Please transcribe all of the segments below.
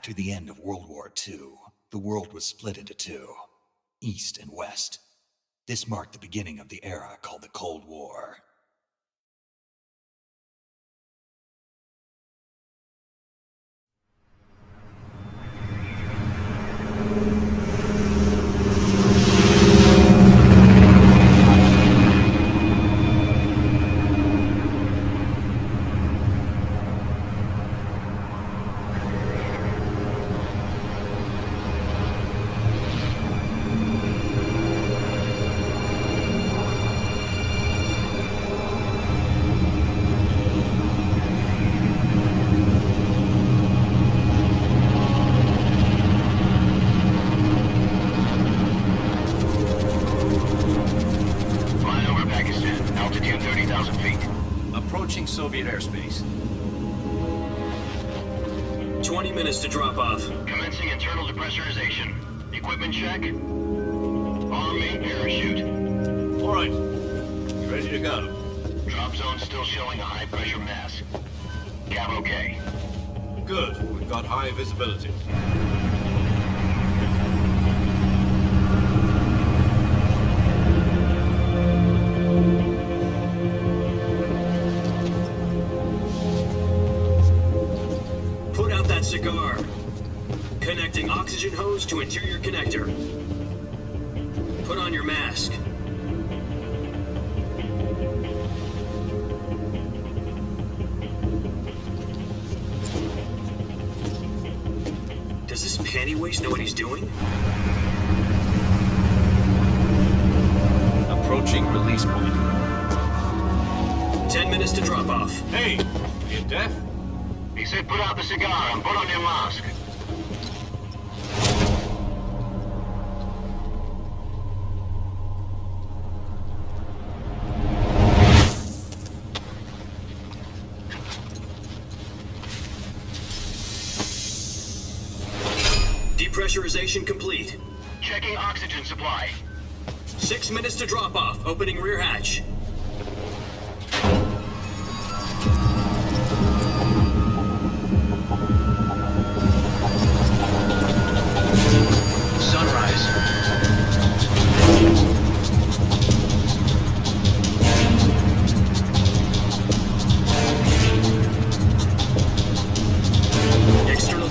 After the end of World War II, the world was split into two, East and West. This marked the beginning of the era called the Cold War. Soviet airspace. 20 minutes to drop off. Commencing internal depressurization. Equipment check. On main parachute. All right. You ready to go? Drop zone still showing a high pressure mass. Cab okay. Good. We've got high visibility. Cigar. Connecting oxygen hose to interior connector. Put on your mask. Does this panty waste know what he's doing? Approaching release point. 10 minutes to drop off. Hey, you deaf? He said put out the cigar and put on your mask. Depressurization complete. Checking oxygen supply. 6 minutes to drop off. Opening rear hatch.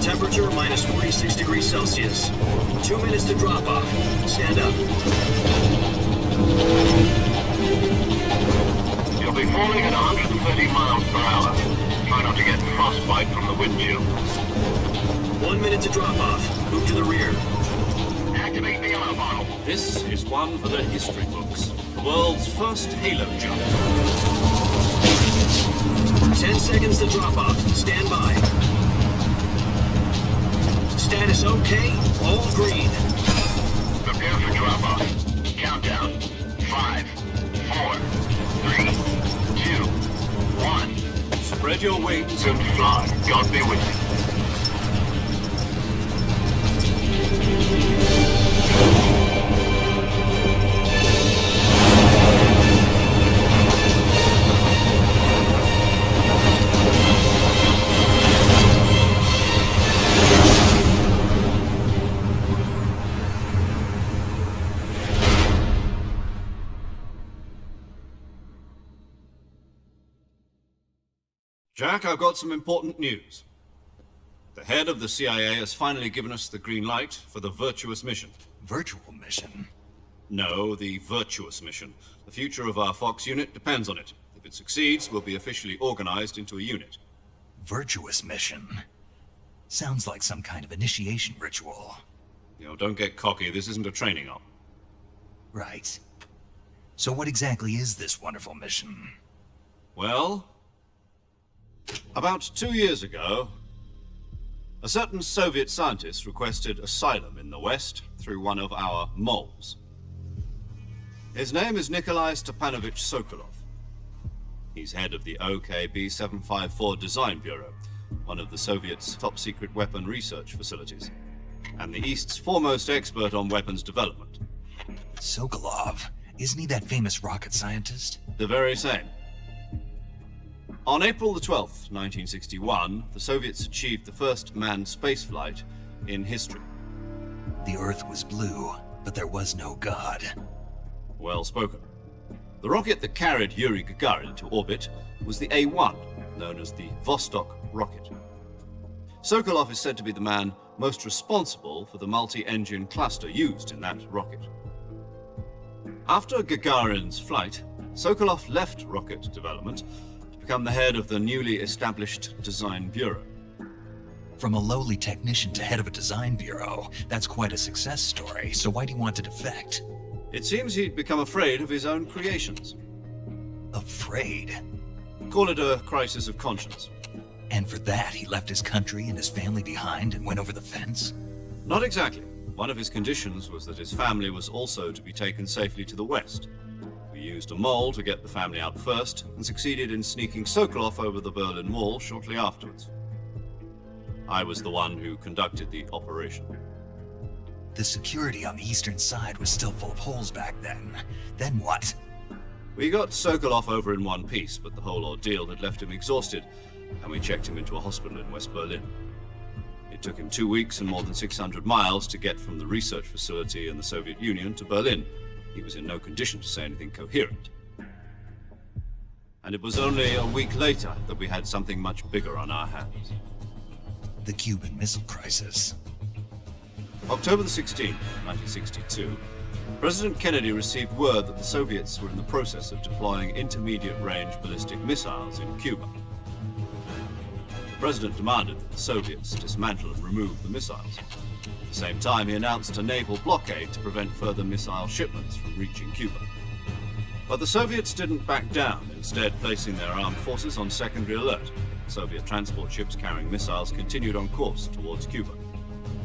Temperature minus 46 degrees Celsius. 2 minutes to drop off. Stand up. You'll be falling at 130 miles per hour. Try not to get frostbite from the wind chill. 1 minute to drop off. Move to the rear. Activate the ammo bottle. This is one for the history books. The world's first halo jump. 10 seconds to drop off. Stand by. Status okay, all green. Prepare for drop-off. Countdown. 5, 4, 3, 2, 1. Spread your wings and fly. God be with you. Jack, I've got some important news. The head of the CIA has finally given us the green light for the virtuous mission. Virtual mission? No, the virtuous mission. The future of our Fox unit depends on it. If it succeeds, we'll be officially organized into a unit. Virtuous mission? Sounds like some kind of initiation ritual. You know, don't get cocky. This isn't a training op. Right. So what exactly is this wonderful mission? Well, about 2 years ago, a certain Soviet scientist requested asylum in the West through one of our moles. His name is Nikolai Stepanovich Sokolov. He's head of the OKB 754 Design Bureau, one of the Soviets' top-secret weapon research facilities, and the East's foremost expert on weapons development. Sokolov? Isn't he that famous rocket scientist? The very same. On April the 12th, 1961, the Soviets achieved the first manned spaceflight in history. The Earth was blue, but there was no God. Well spoken. The rocket that carried Yuri Gagarin to orbit was the A-1, known as the Vostok rocket. Sokolov is said to be the man most responsible for the multi-engine cluster used in that rocket. After Gagarin's flight, Sokolov left rocket development to become the head of the newly established Design Bureau. From a lowly technician to head of a design bureau, that's quite a success story, so why do you want to defect? It seems he'd become afraid of his own creations. Afraid? Call it a crisis of conscience. And for that, he left his country and his family behind and went over the fence? Not exactly. One of his conditions was that his family was also to be taken safely to the west. We used a mole to get the family out first and succeeded in sneaking Sokolov over the Berlin Wall shortly afterwards. I was the one who conducted the operation. The security on the eastern side was still full of holes back then. Then what? We got Sokolov over in one piece, but the whole ordeal had left him exhausted, and we checked him into a hospital in West Berlin. It took him 2 weeks and more than 600 miles to get from the research facility in the Soviet Union to Berlin. He was in no condition to say anything coherent. And it was only a week later that we had something much bigger on our hands. The Cuban Missile Crisis. October the 16th, 1962, President Kennedy received word that the Soviets were in the process of deploying intermediate-range ballistic missiles in Cuba. The President demanded that the Soviets dismantle and remove the missiles. At the same time, he announced a naval blockade to prevent further missile shipments from reaching Cuba. But the Soviets didn't back down, instead placing their armed forces on secondary alert. Soviet transport ships carrying missiles continued on course towards Cuba.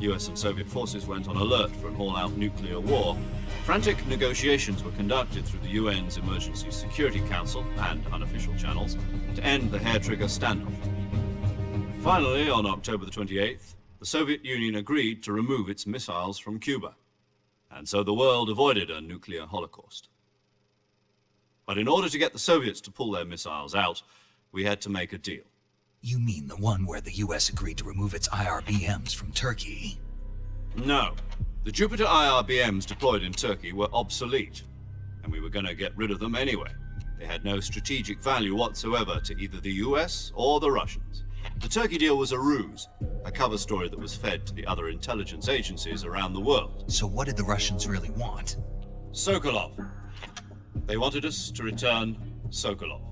US and Soviet forces went on alert for an all-out nuclear war. Frantic negotiations were conducted through the UN's Emergency Security Council and unofficial channels to end the hair-trigger standoff. Finally, on October the 28th, the Soviet Union agreed to remove its missiles from Cuba. And so the world avoided a nuclear holocaust. But in order to get the Soviets to pull their missiles out, we had to make a deal. You mean the one where the US agreed to remove its IRBMs from Turkey? No. The Jupiter IRBMs deployed in Turkey were obsolete, and we were going to get rid of them anyway. They had no strategic value whatsoever to either the US or the Russians. The Turkey deal was a ruse, a cover story that was fed to the other intelligence agencies around the world. So what did the Russians really want? Sokolov. They wanted us to return Sokolov.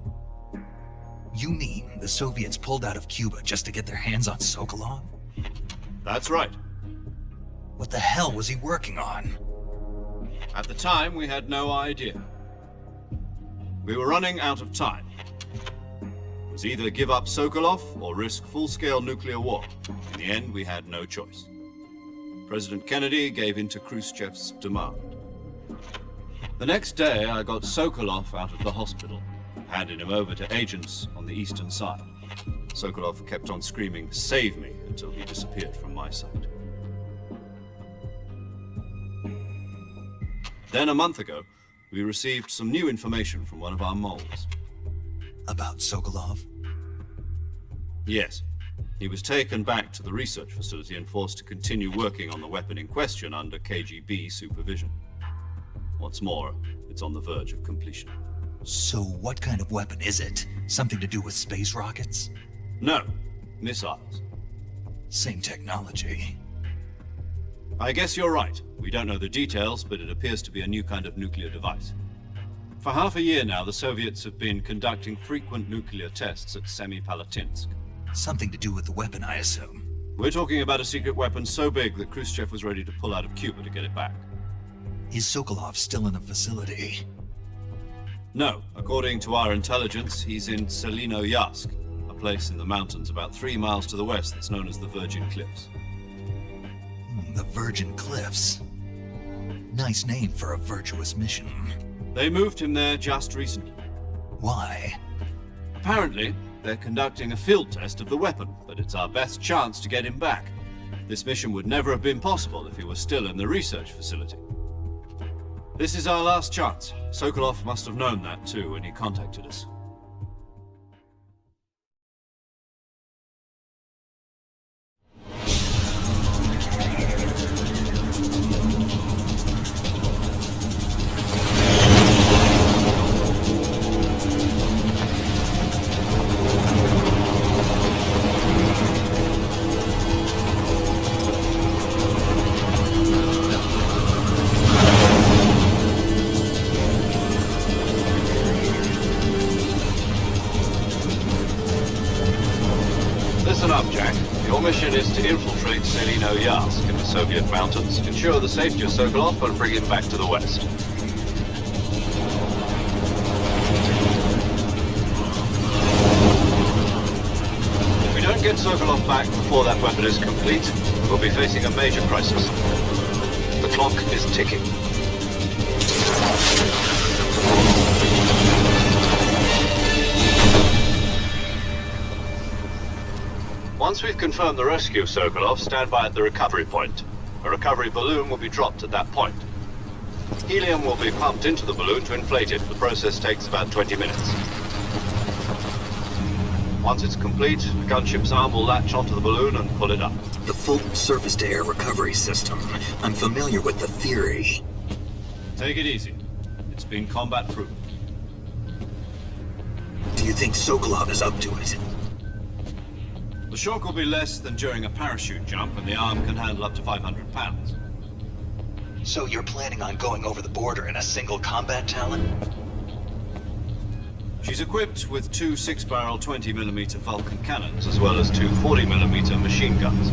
You mean the Soviets pulled out of Cuba just to get their hands on Sokolov? That's right. What the hell was he working on? At the time, we had no idea. We were running out of time. It was either give up Sokolov or risk full-scale nuclear war. In the end, we had no choice. President Kennedy gave in to Khrushchev's demand. The next day, I got Sokolov out of the hospital, handed him over to agents on the eastern side. Sokolov kept on screaming, "Save me," until he disappeared from my sight. Then a month ago, we received some new information from one of our moles. About Sokolov? Yes. He was taken back to the research facility and forced to continue working on the weapon in question under KGB supervision. What's more, it's on the verge of completion. So what kind of weapon is it? Something to do with space rockets? No, missiles. Same technology. I guess you're right. We don't know the details, but it appears to be a new kind of nuclear device. For half a year now, the Soviets have been conducting frequent nuclear tests at Semipalatinsk. Something to do with the weapon, I assume. We're talking about a secret weapon so big that Khrushchev was ready to pull out of Cuba to get it back. Is Sokolov still in the facility? No. According to our intelligence, he's in Selinoyarsk, a place in the mountains about 3 miles to the west that's known as the Virgin Cliffs. The Virgin Cliffs. Nice name for a virtuous mission. They moved him there just recently. Why? Apparently, they're conducting a field test of the weapon, but it's our best chance to get him back. This mission would never have been possible if he was still in the research facility. This is our last chance. Sokolov must have known that too when he contacted us. is to infiltrate Selino-Yarsk in the Soviet mountains, ensure the safety of Sokolov, and bring him back to the west. If we don't get Sokolov back before that weapon is complete, we'll be facing a major crisis. The clock is ticking. Once we've confirmed the rescue of Sokolov, stand by at the recovery point. A recovery balloon will be dropped at that point. Helium will be pumped into the balloon to inflate it. The process takes about 20 minutes. Once it's complete, the gunship's arm will latch onto the balloon and pull it up. The full surface-to-air recovery system. I'm familiar with the theory. Take it easy. It's been combat-proven. Do you think Sokolov is up to it? The shock will be less than during a parachute jump, and the arm can handle up to 500 pounds. So you're planning on going over the border in a single combat Talon? She's equipped with two 6-barrel 20mm Vulcan cannons, as well as two 40mm machine guns.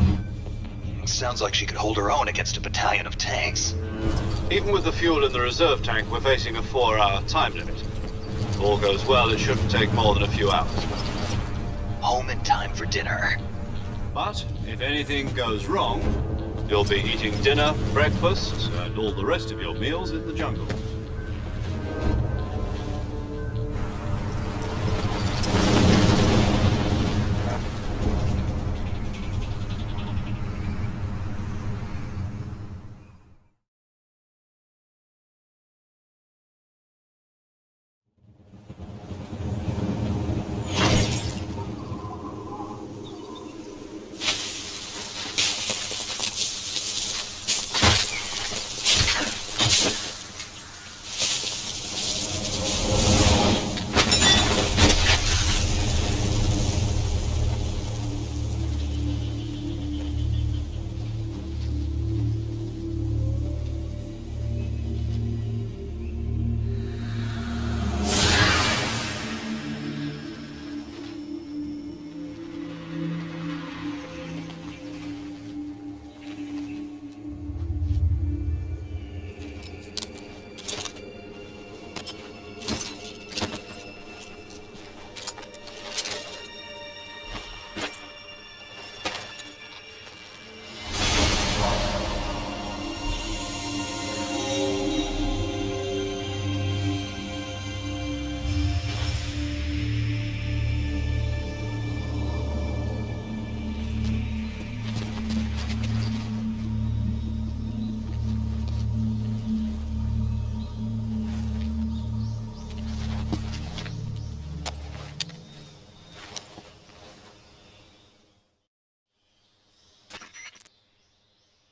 Sounds like she could hold her own against a battalion of tanks. Even with the fuel in the reserve tank, we're facing a 4-hour time limit. If all goes well, it shouldn't take more than a few hours. Home in time for dinner. But if anything goes wrong, you'll be eating dinner, breakfast, and all the rest of your meals in the jungle.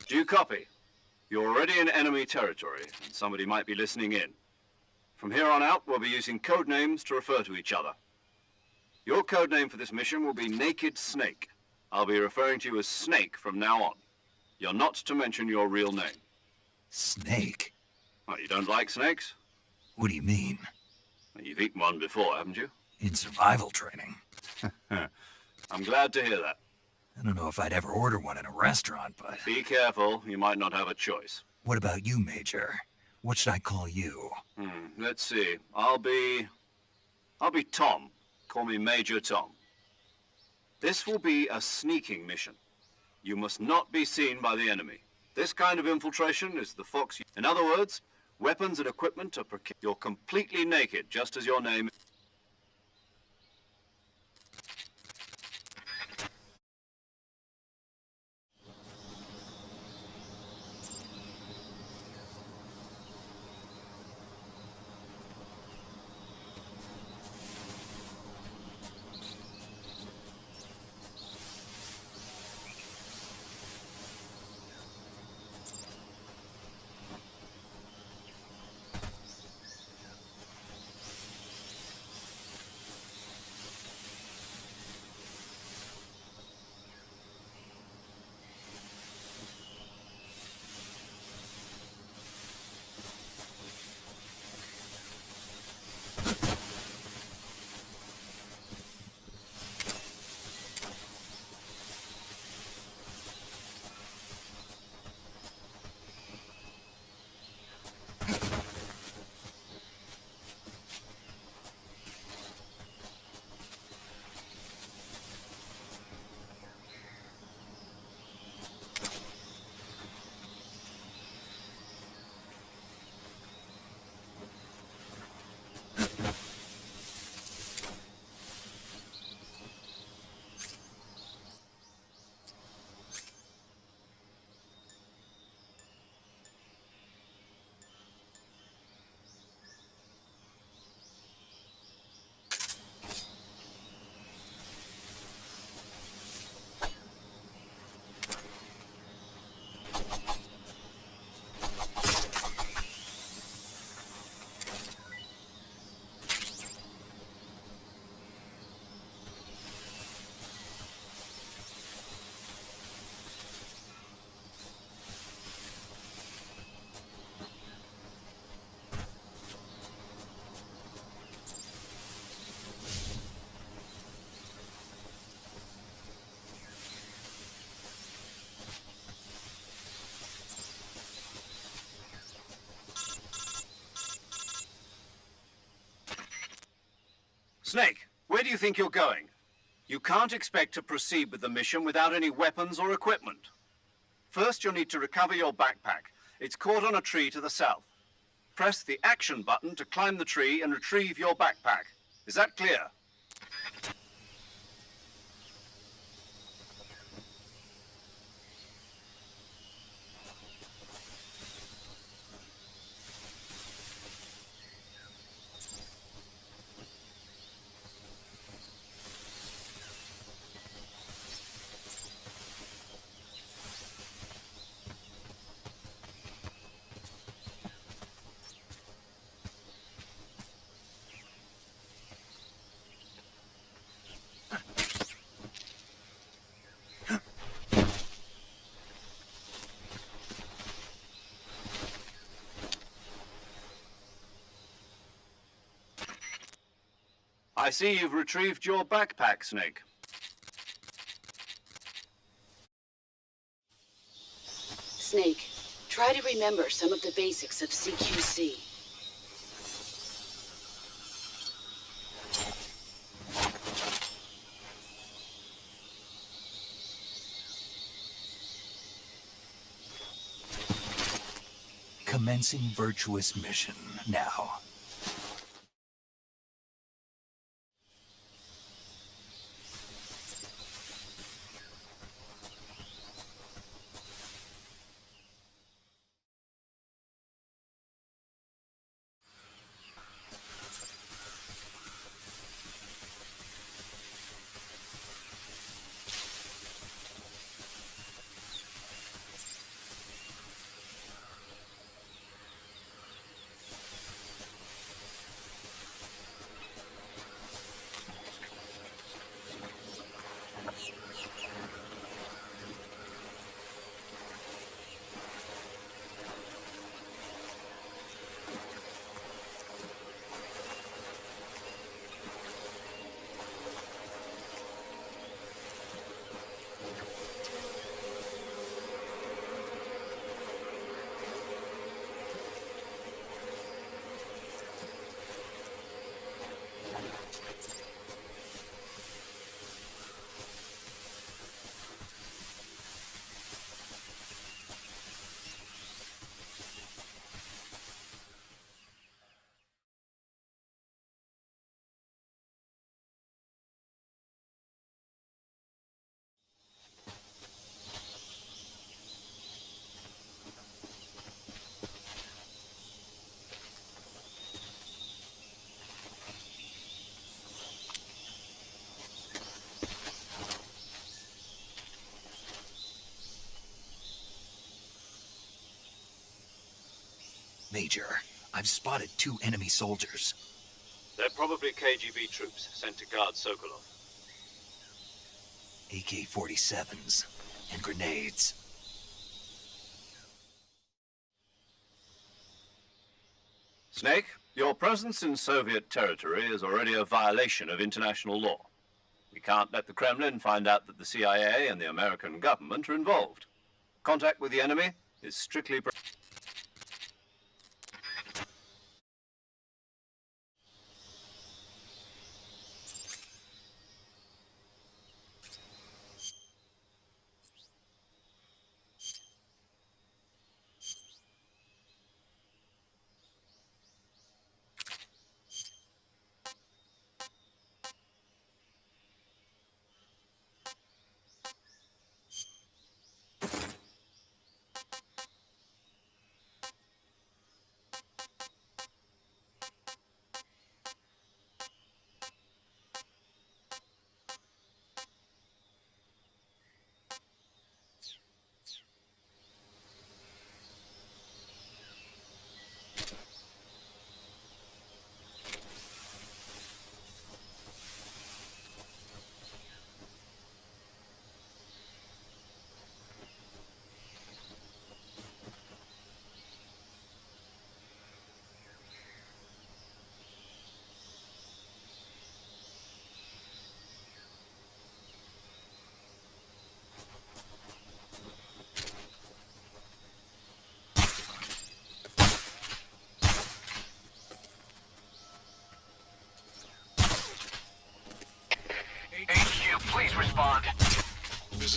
Do you copy? You're already in enemy territory, and somebody might be listening in. From here on out, we'll be using code names to refer to each other. Your code name for this mission will be Naked Snake. I'll be referring to you as Snake from now on. You're not to mention your real name. Snake? Oh, you don't like snakes? What do you mean? Well, you've eaten one before, haven't you? In survival training. I'm glad to hear that. I don't know if I'd ever order one in a restaurant, but... Be careful, you might not have a choice. What about you, Major? What should I call you? Let's see. I'll be Tom. Call me Major Tom. This will be a sneaking mission. You must not be seen by the enemy. This kind of infiltration is the Fox... In other words, weapons and equipment are procured. You're completely naked, just as your name... Snake, where do you think you're going? You can't expect to proceed with the mission without any weapons or equipment. First, you'll need to recover your backpack. It's caught on a tree to the south. Press the action button to climb the tree and retrieve your backpack. Is that clear? I see you've retrieved your backpack, Snake. Snake, try to remember some of the basics of CQC. Commencing virtuous mission now. Major, I've spotted 2 enemy soldiers. They're probably KGB troops sent to guard Sokolov. AK-47s and grenades. Snake, your presence in Soviet territory is already a violation of international law. We can't let the Kremlin find out that the CIA and the American government are involved. Contact with the enemy is strictly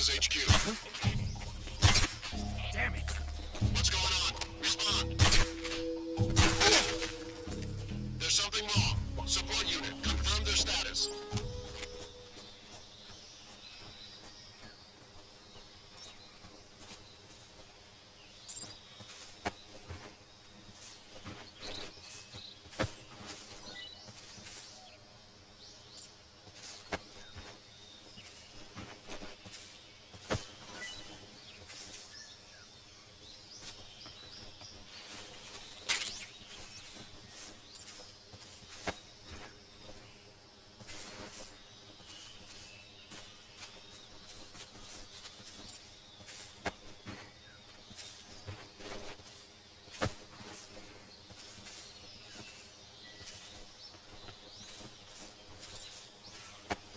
is HQ. Damn it. What's going on? Respond. There's something wrong. Support unit, confirm their status.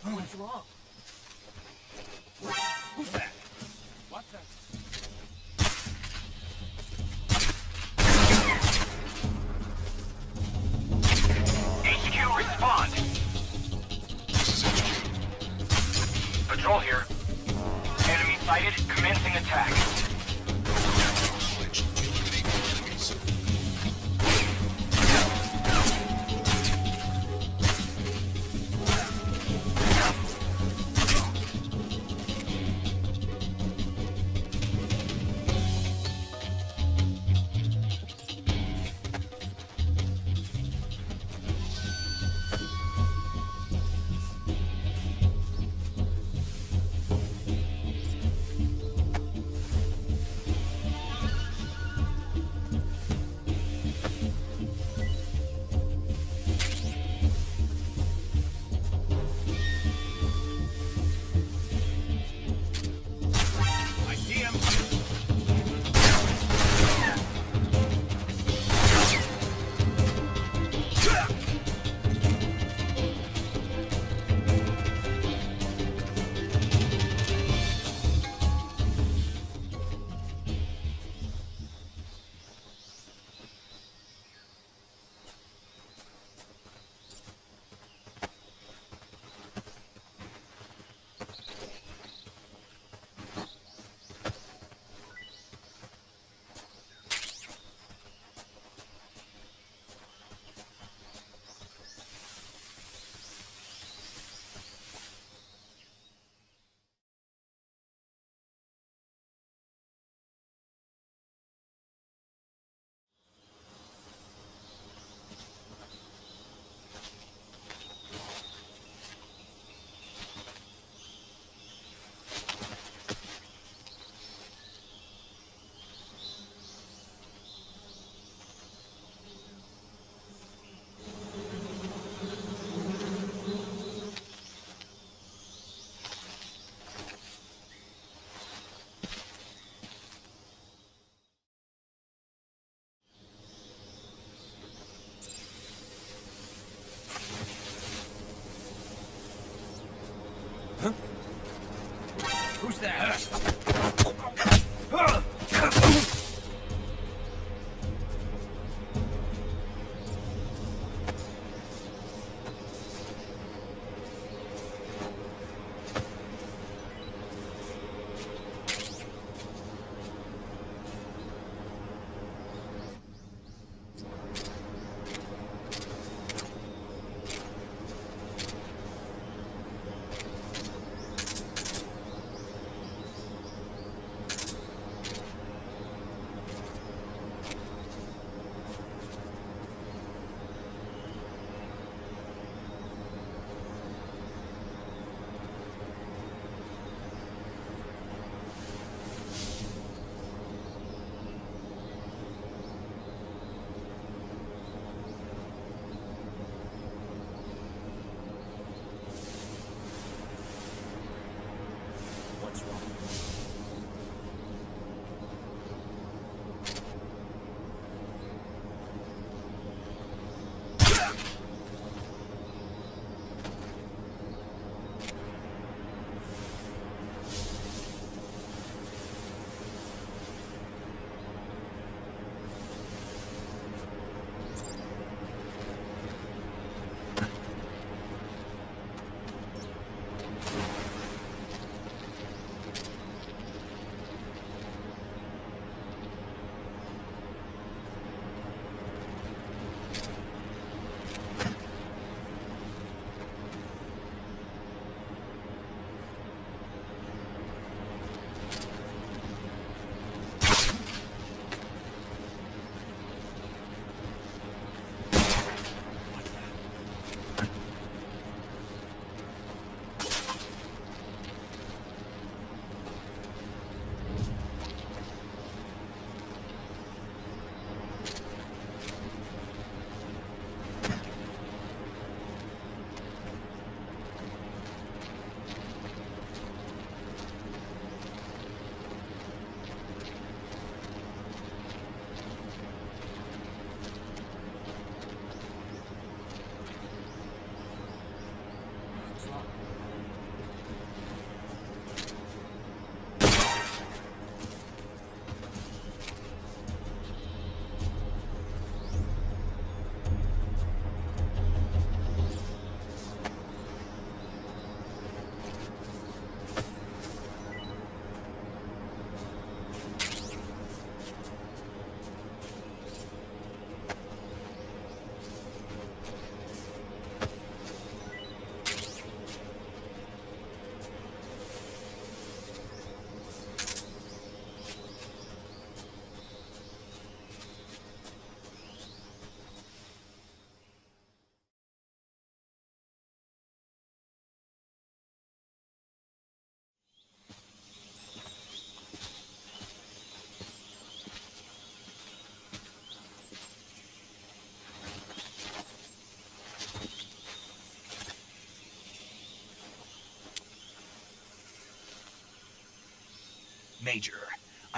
What's wrong? Who's that? What the? HQ, respond. This is HQ. Patrol here. Enemy sighted, commencing attack. Acknowledge. Eliminate the enemies.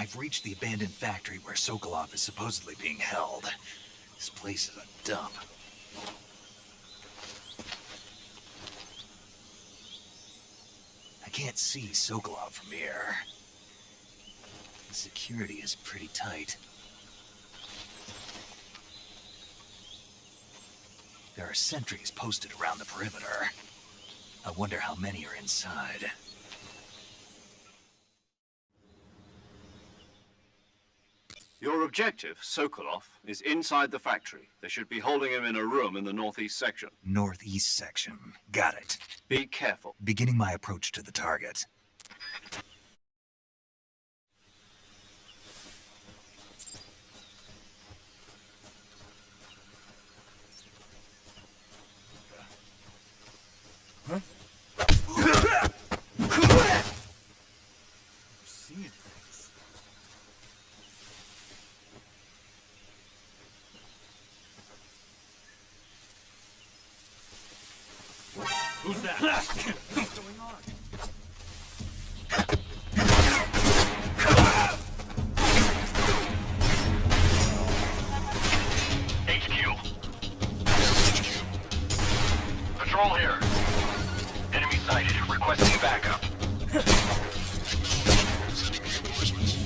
I've reached the abandoned factory where Sokolov is supposedly being held. This place is a dump. I can't see Sokolov from here. The security is pretty tight. There are sentries posted around the perimeter. I wonder how many are inside. Your objective, Sokolov, is inside the factory. They should be holding him in a room in the northeast section. Northeast section. Got it. Be careful. Beginning my approach to the target. Who's that? What's going on? HQ. Patrol here. Enemy sighted. Requesting backup. Sending reinforcements.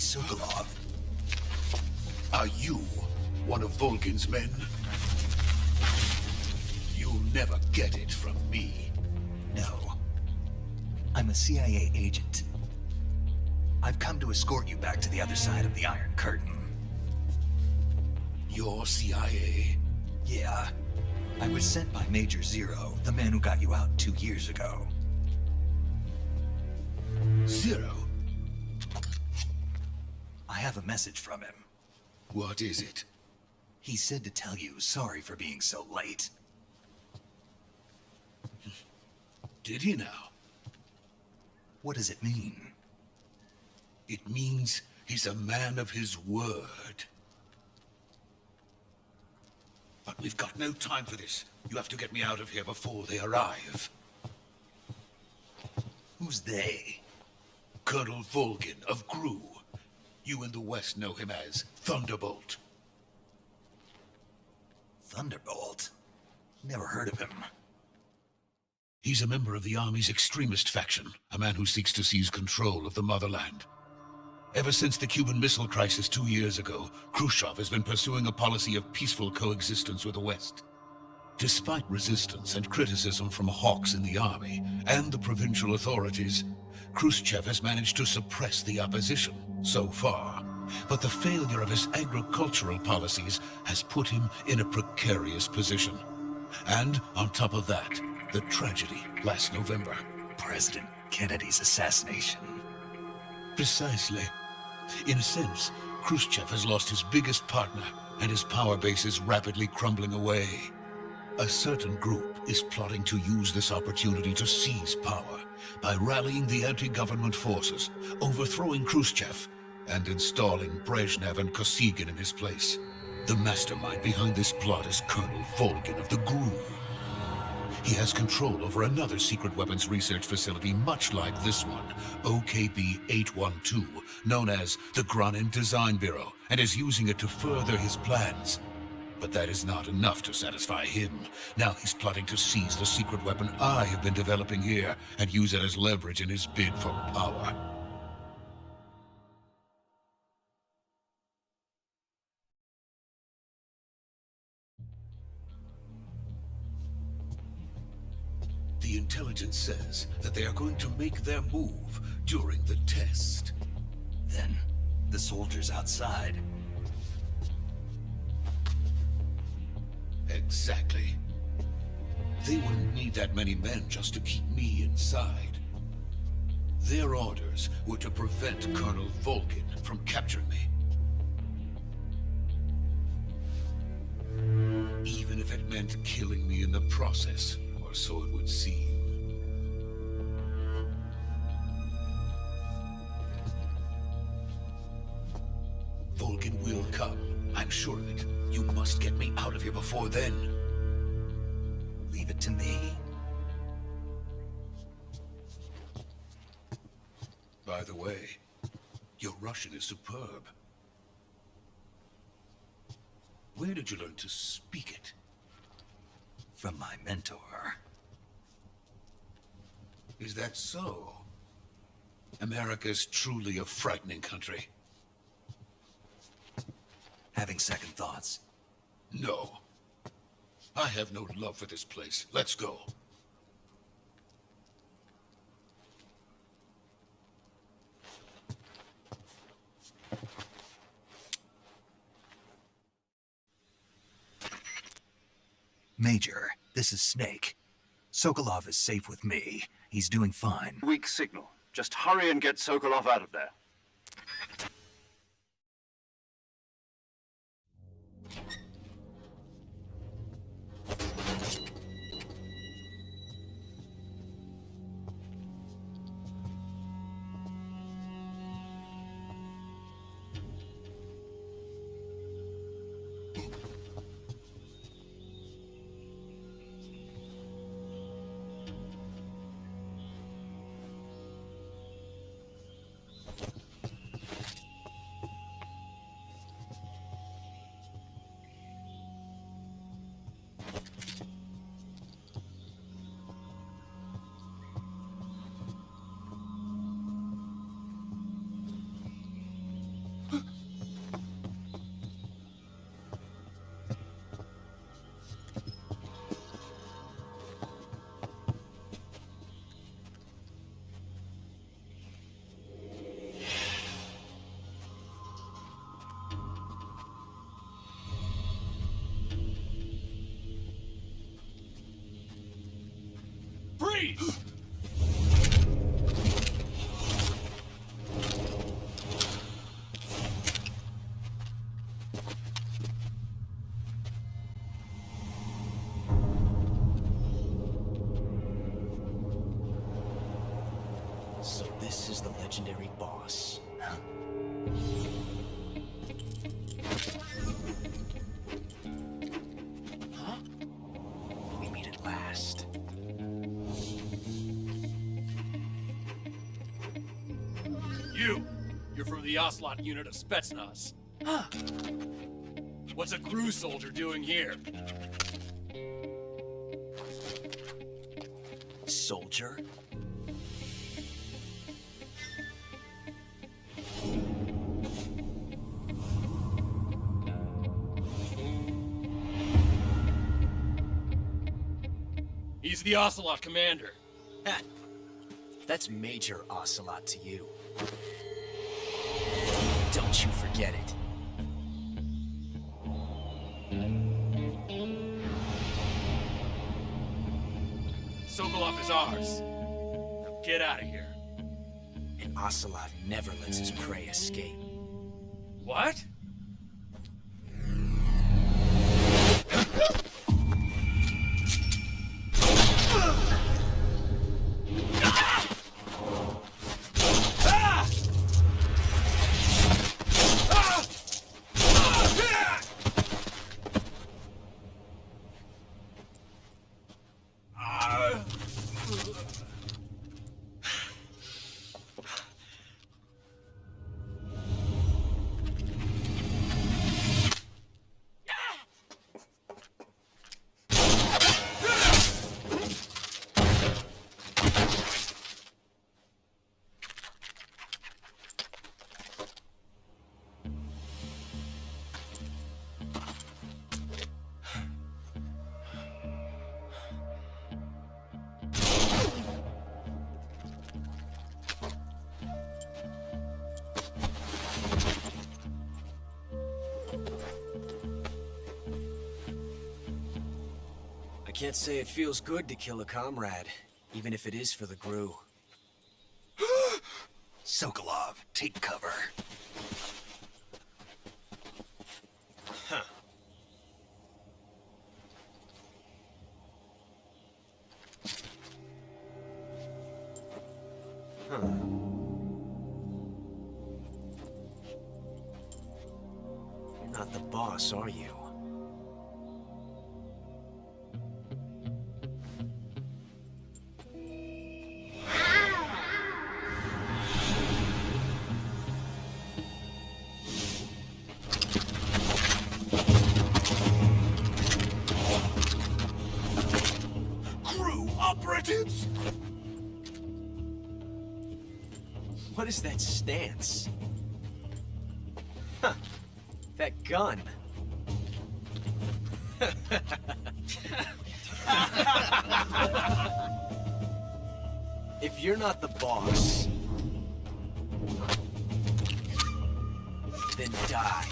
Sokolov. Are you one of Volgin's men? You'll never get it from me. No. I'm a CIA agent. I've come to escort you back to the other side of the Iron Curtain. You're CIA? Yeah. I was sent by Major Zero, the man who got you out 2 years ago. Zero? I have a message from him. What is it? He said to tell you sorry for being so late. Did he now? What does it mean? It means he's a man of his word. But we've got no time for this. You have to get me out of here before they arrive. Who's they? Colonel Volgin of GRU. You in the West know him as Thunderbolt. Thunderbolt? Never heard of him. He's a member of the Army's extremist faction, a man who seeks to seize control of the motherland. Ever since the Cuban Missile Crisis 2 years ago, Khrushchev has been pursuing a policy of peaceful coexistence with the West. Despite resistance and criticism from hawks in the army and the provincial authorities, Khrushchev has managed to suppress the opposition so far. But the failure of his agricultural policies has put him in a precarious position. And on top of that, the tragedy last November. President Kennedy's assassination. Precisely. In a sense, Khrushchev has lost his biggest partner, and his power base is rapidly crumbling away. A certain group is plotting to use this opportunity to seize power by rallying the anti-government forces, overthrowing Khrushchev, and installing Brezhnev and Kosygin in his place. The mastermind behind this plot is Colonel Volgin of the GRU. He has control over another secret weapons research facility much like this one, OKB-812, known as the Granin Design Bureau, and is using it to further his plans. But that is not enough to satisfy him. Now he's plotting to seize the secret weapon I have been developing here and use it as leverage in his bid for power. The intelligence says that they are going to make their move during the test. Then, the soldiers outside. Exactly. They wouldn't need that many men just to keep me inside. Their orders were to prevent Colonel Volgin from capturing me. Even if it meant killing me in the process, or so it would seem. Volgin will come. I'm sure of it. You must get me out of here before then. Leave it to me. By the way, your Russian is superb. Where did you learn to speak it? From my mentor. Is that so? America's truly a frightening country. Having second thoughts. No. I have no love for this place. Let's go. Major, this is Snake. Sokolov is safe with me. He's doing fine. Weak signal. Just hurry and get Sokolov out of there. Freeze! So this is the legendary boss. Huh? We meet at last. You're from the Ocelot unit of Spetsnaz. Huh. What's a crew soldier doing here? Soldier? He's the Ocelot commander. Ha! That's Major Ocelot to you. Don't you forget it. Sokolov is ours. Now get out of here. And Ocelot never lets his prey escape. What? I can't say it feels good to kill a comrade, even if it is for the GRU. Sokolov, take cover. Huh. Huh. You're not the boss, are you? Operatives! What is that stance? Huh. That gun. If you're not the boss, then die.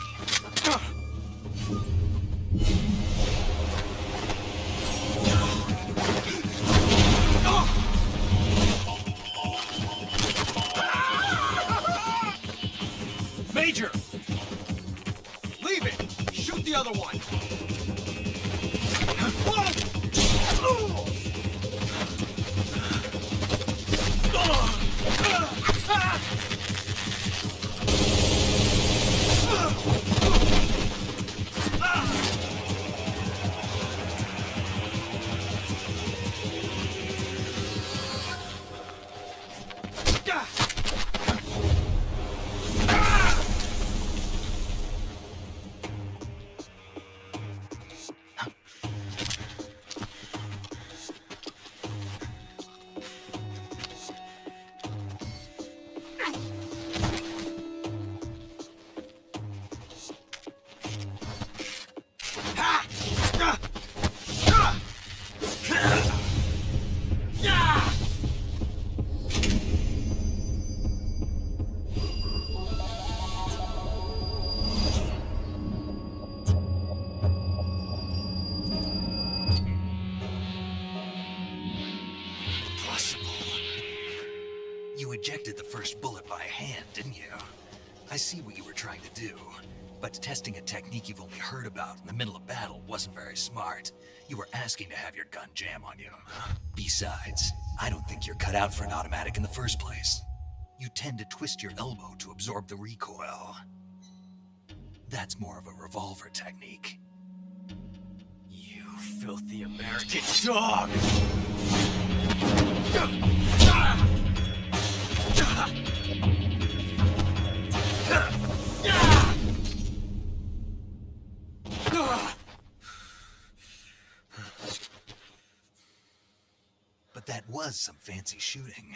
Major! Leave it! Shoot the other one! ejected the first bullet by hand, didn't you? I see what you were trying to do, but testing a technique you've only heard about in the middle of battle wasn't very smart. You were asking to have your gun jam on you. Besides, I don't think you're cut out for an automatic in the first place. You tend to twist your elbow to absorb the recoil. That's more of a revolver technique. You filthy American dog! But that was some fancy shooting.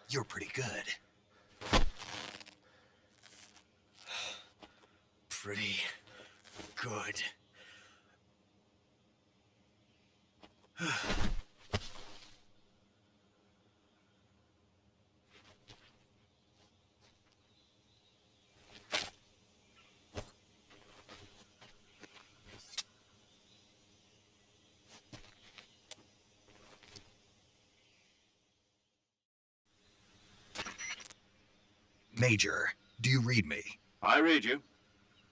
You're pretty good. Pretty good. Major, do you read me? I read you.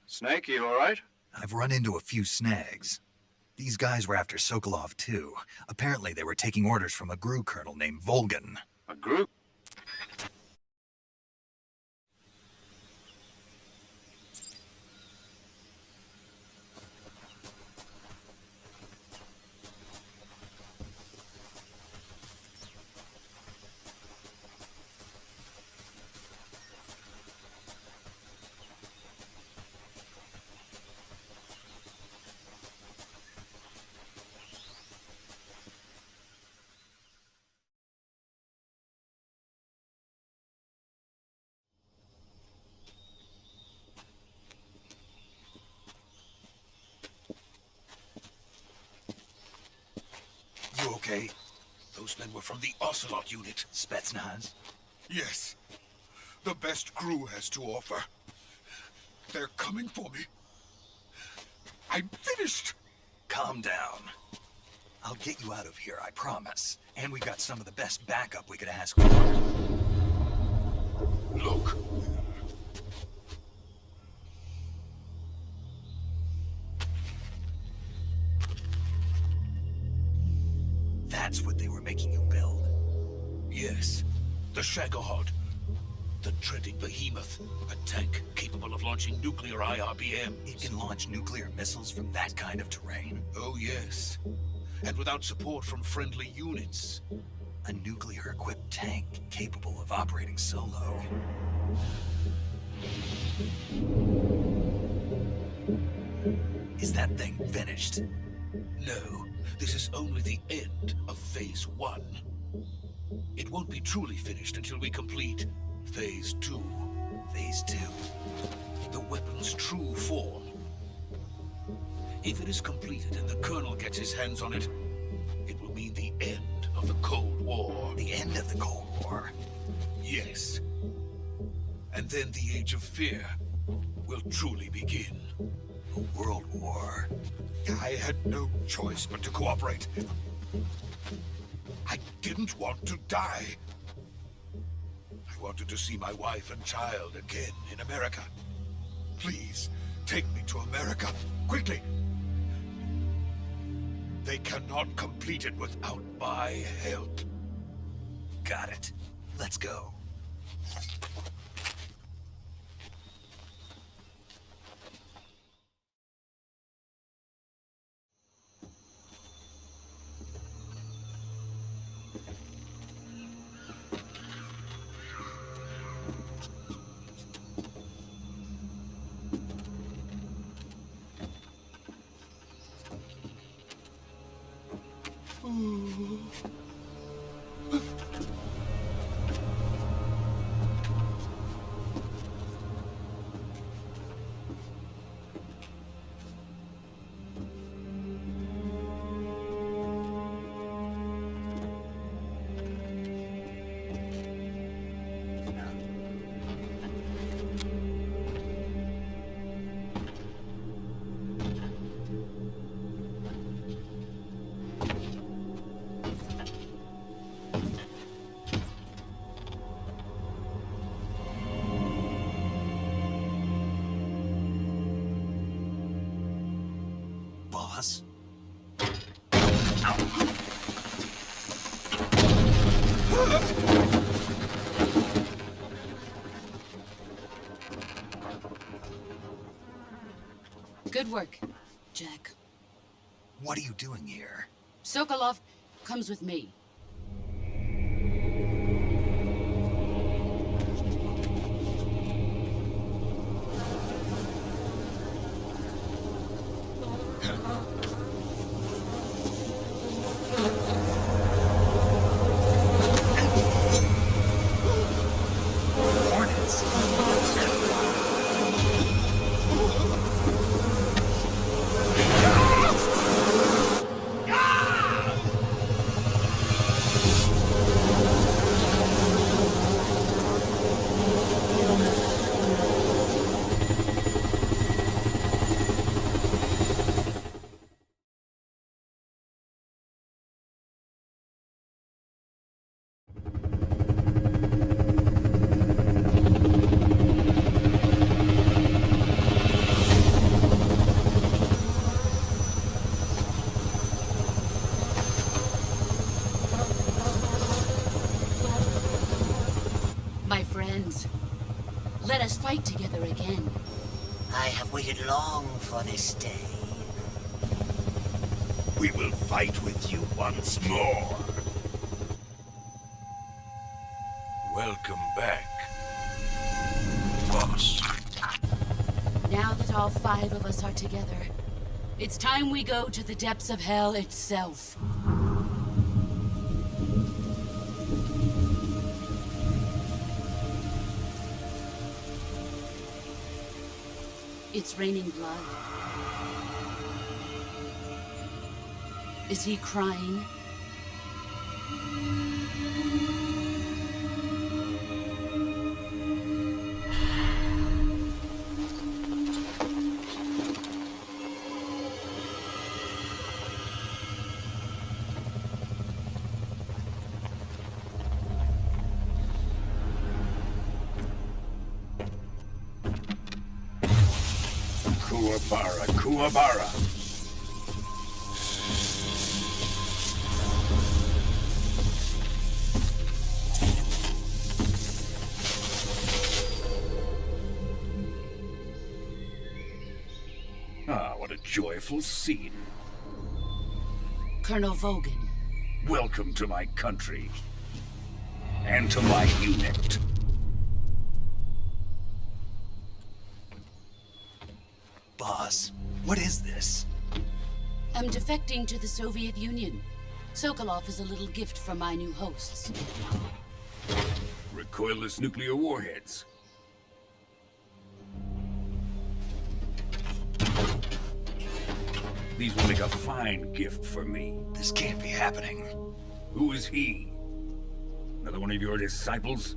Snake, you all right? I've run into a few snags. These guys were after Sokolov too. Apparently they were taking orders from a GRU colonel named Volgan. A group? You okay? Those men were from the Ocelot unit. Spetsnaz? Yes. The best GRU has to offer. They're coming for me. I'm finished. Calm down. I'll get you out of here, I promise. And we got some of the best backup we could ask for. Look. That's what they were making you build. Yes. The Shagohod. The dreading behemoth. A tank capable of launching nuclear IRBMs. It can launch nuclear missiles from that kind of terrain. Oh, yes. And without support from friendly units. A nuclear-equipped tank capable of operating solo. Is that thing finished? No, this is only the end of Phase 1. It won't be truly finished until we complete Phase 2. Phase 2. The weapon's true form. If it is completed and the Colonel gets his hands on it, it will mean the end of the Cold War. The end of the Cold War? Yes. And then the Age of Fear will truly begin. A world war? I had no choice but to cooperate. I didn't want to die. I wanted to see my wife and child again in America. Please, take me to America, quickly. They cannot complete it without my help. Got it. Let's go. boss? Good work, Jack. What are you doing here? Sokolov comes with me. My friends, let us fight together again. I have waited long for this day. We will fight with you once more. Welcome back, boss. Now that all 5 of us are together, it's time we go to the depths of hell itself. It's raining blood. Is he crying? Kuwabara. Ah, what a joyful scene. Colonel Vogan. Welcome to my country. And to my unit. Boss, what is this? I'm defecting to the Soviet Union. Sokolov is a little gift from my new hosts. Recoilless nuclear warheads. These will make a fine gift for me. This can't be happening. Who is he? Another one of your disciples?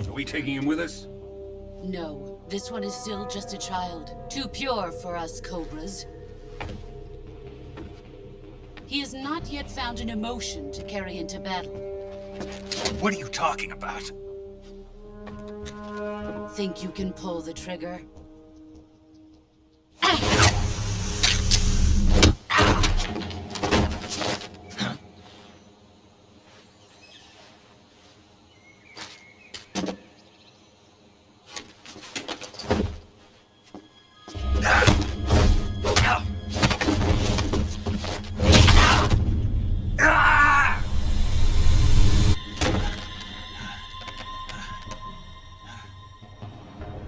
Are we taking him with us? No, this one is still just a child. Too pure for us Cobras. He has not yet found an emotion to carry into battle. What are you talking about? Think you can pull the trigger?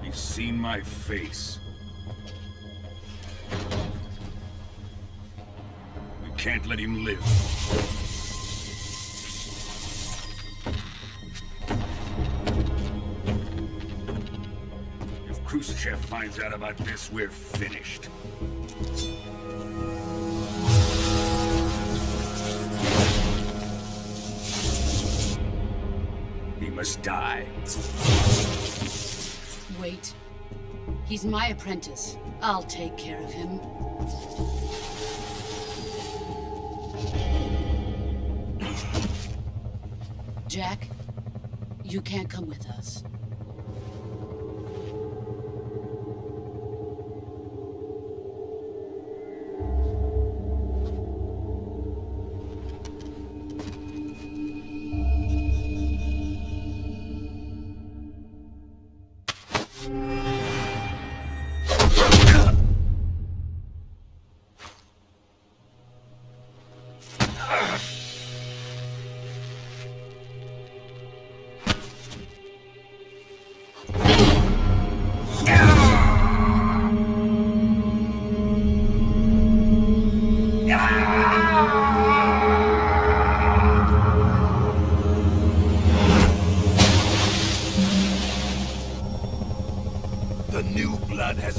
He's seen my face. We can't let him live. If Khrushchev finds out about this, we're finished. He must die. Wait. He's my apprentice. I'll take care of him. Jack, you can't come with us.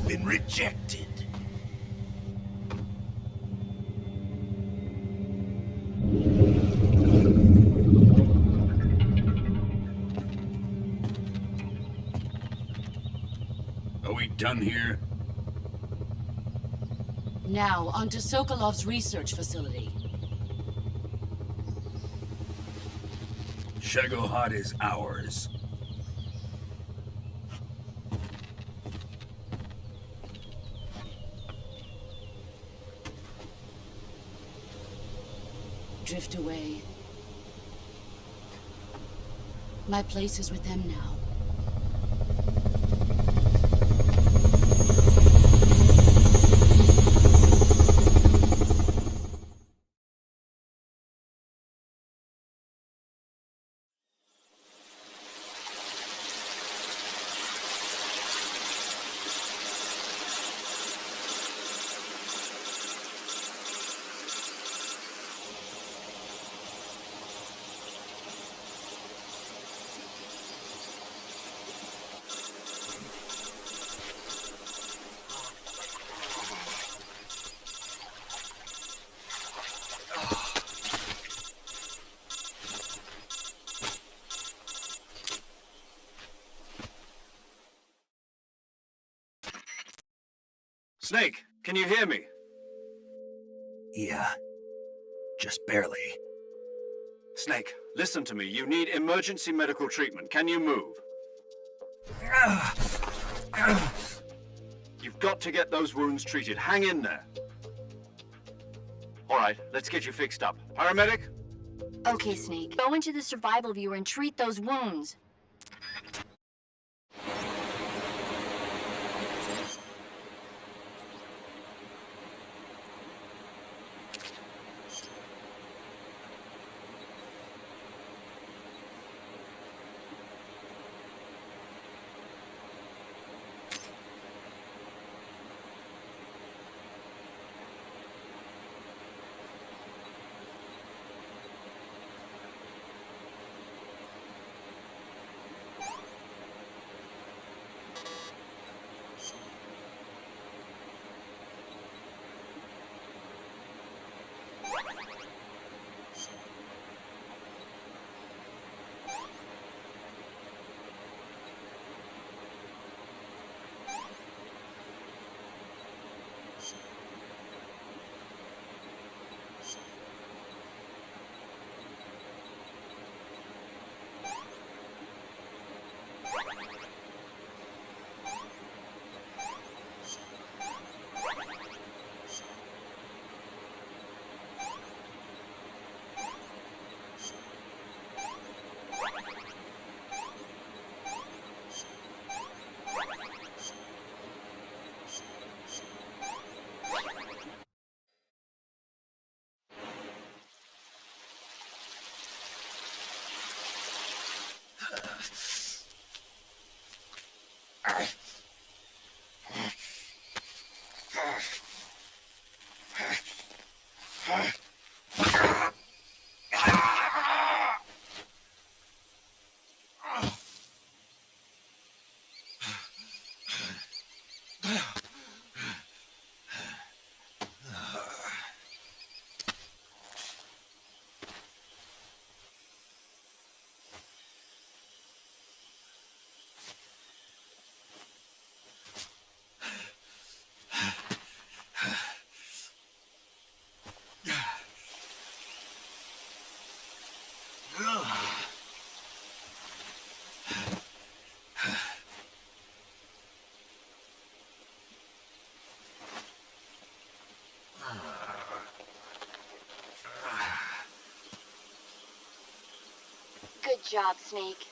been rejected. Are we done here? Now, onto Sokolov's research facility. Shagohod is ours. Drift away. My place is with them now. Snake, can you hear me? Yeah. Just barely. Snake, listen to me. You need emergency medical treatment. Can you move? You've got to get those wounds treated. Hang in there. All right, let's get you fixed up. Paramedic? Okay, Snake. Go into the survival viewer and treat those wounds. Good job, Snake.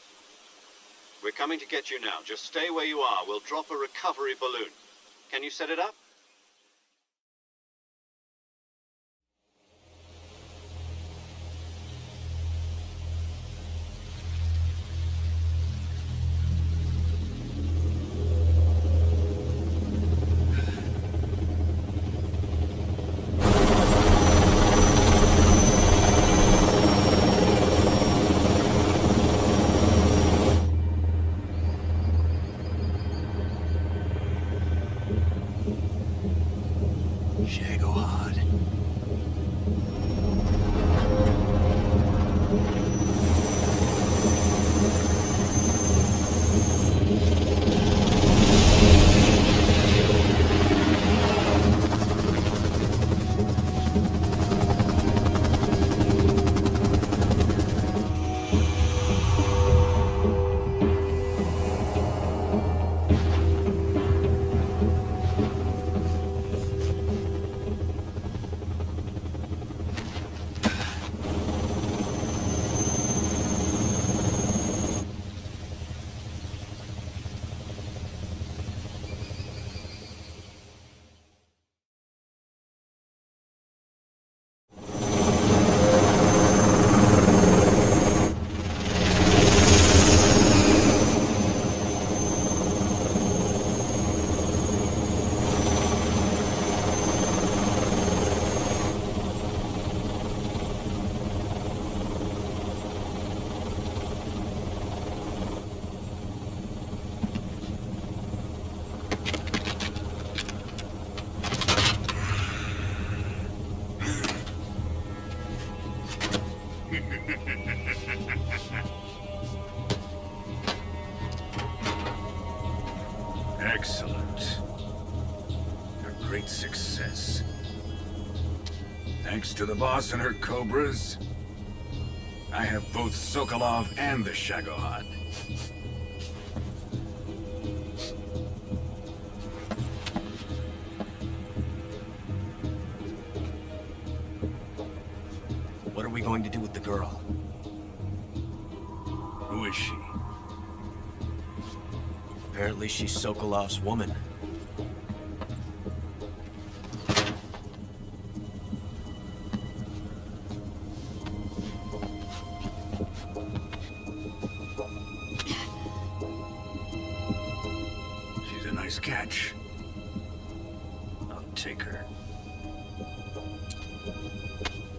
We're coming to get you now. Just stay where you are. We'll drop a recovery balloon. Can you set it up? Shagohod. Excellent. A great success. Thanks to the boss and her cobras, I have both Sokolov and the Shagohod. What are we going to do with the girl? Who is she? Apparently she's Sokolov's woman. She's a nice catch. I'll take her.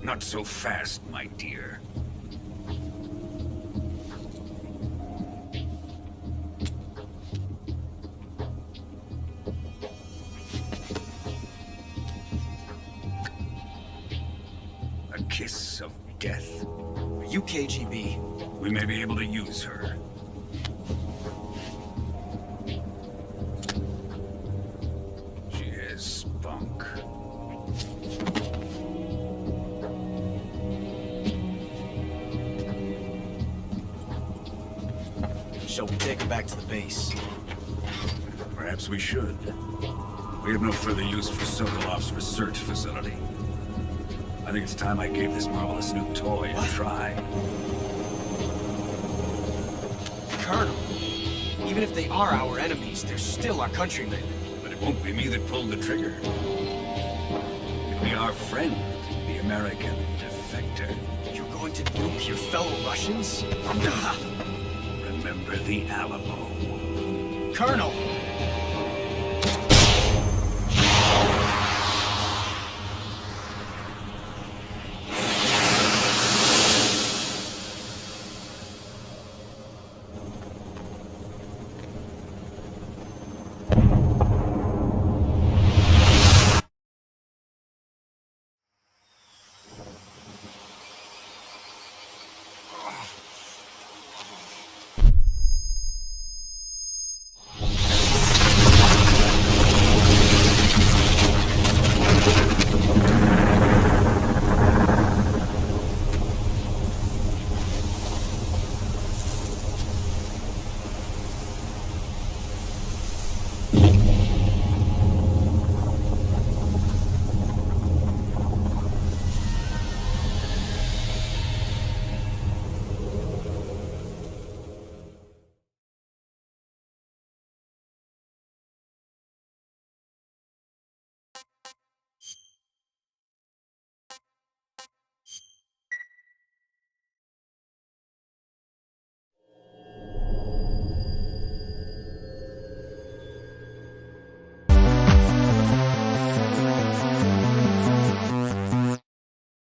Not so fast, my dear. A kiss of death. Are you KGB? We may be able to use her. She has spunk. Shall we take her back to the base? Perhaps we should. We have no further use for Sokolov's research facility. I think it's time I gave this marvelous new toy a try. Colonel, even if they are our enemies, they're still our countrymen. But it won't be me that pulled the trigger. It'll be our friend, the American defector. You're going to nuke your fellow Russians? Remember the Alamo. Colonel!